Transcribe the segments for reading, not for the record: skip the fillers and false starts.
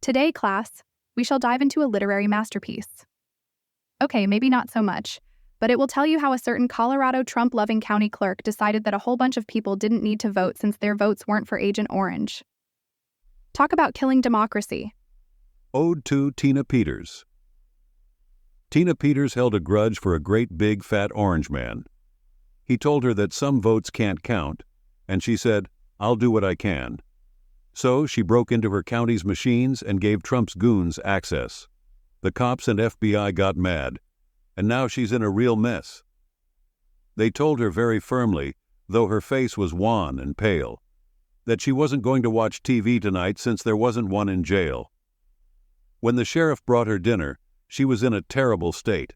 Today, class, we shall dive into a literary masterpiece. Okay, maybe not so much, but it will tell you how a certain Colorado Trump-loving county clerk decided that a whole bunch of people didn't need to vote since their votes weren't for Agent Orange. Talk about killing democracy. Ode to Tina Peters. Tina Peters held a grudge for a great big fat orange man. He told her that some votes can't count, and she said, "I'll do what I can." So she broke into her county's machines and gave Trump's goons access. The cops and FBI got mad, and now she's in a real mess. They told her very firmly, though her face was wan and pale, that she wasn't going to watch TV tonight since there wasn't one in jail. When the sheriff brought her dinner, she was in a terrible state.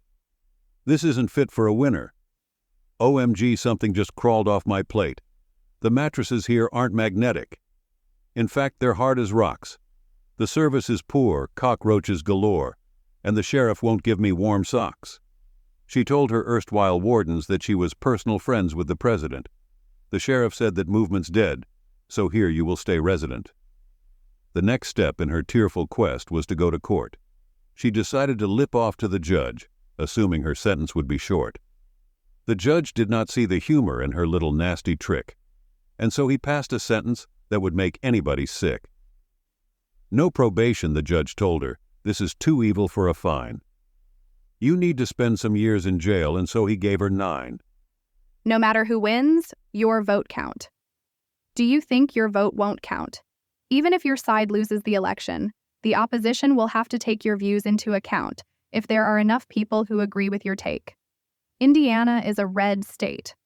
"This isn't fit for a winner. OMG, something just crawled off my plate. The mattresses here aren't magnetic. In fact, they're hard as rocks. The service is poor, cockroaches galore, and the sheriff won't give me warm socks." She told her erstwhile wardens that she was personal friends with the president. The sheriff said that movement's dead, so here you will stay resident. The next step in her tearful quest was to go to court. She decided to lip off to the judge, assuming her sentence would be short. The judge did not see the humor in her little nasty trick, and so he passed a sentence that would make anybody sick. "No probation," the judge told her. "This is too evil for a fine. You need to spend some years in jail," and so he gave her 9. No matter who wins, your vote count. Do you think your vote won't count? Even if your side loses the election, the opposition will have to take your views into account if there are enough people who agree with your take. Indiana is a red state.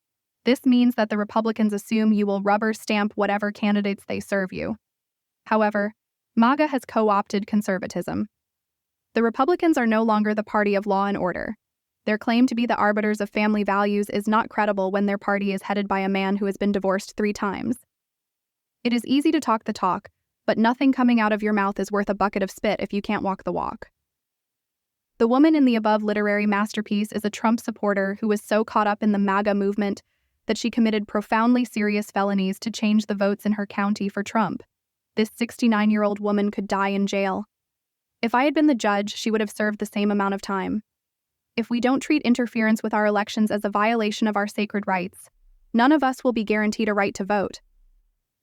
This means that the Republicans assume you will rubber stamp whatever candidates they serve you. However, MAGA has co-opted conservatism. The Republicans are no longer the party of law and order. Their claim to be the arbiters of family values is not credible when their party is headed by a man who has been divorced 3 times. It is easy to talk the talk, but nothing coming out of your mouth is worth a bucket of spit if you can't walk the walk. The woman in the above literary masterpiece is a Trump supporter who was so caught up in the MAGA movement that she committed profoundly serious felonies to change the votes in her county for Trump. This 69-year-old woman could die in jail. If I had been the judge, she would have served the same amount of time. If we don't treat interference with our elections as a violation of our sacred rights, none of us will be guaranteed a right to vote.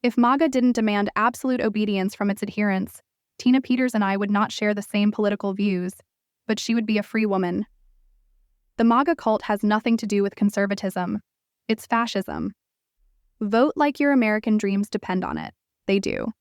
If MAGA didn't demand absolute obedience from its adherents, Tina Peters and I would not share the same political views, but she would be a free woman. The MAGA cult has nothing to do with conservatism. It's fascism. Vote like your American dreams depend on it. They do.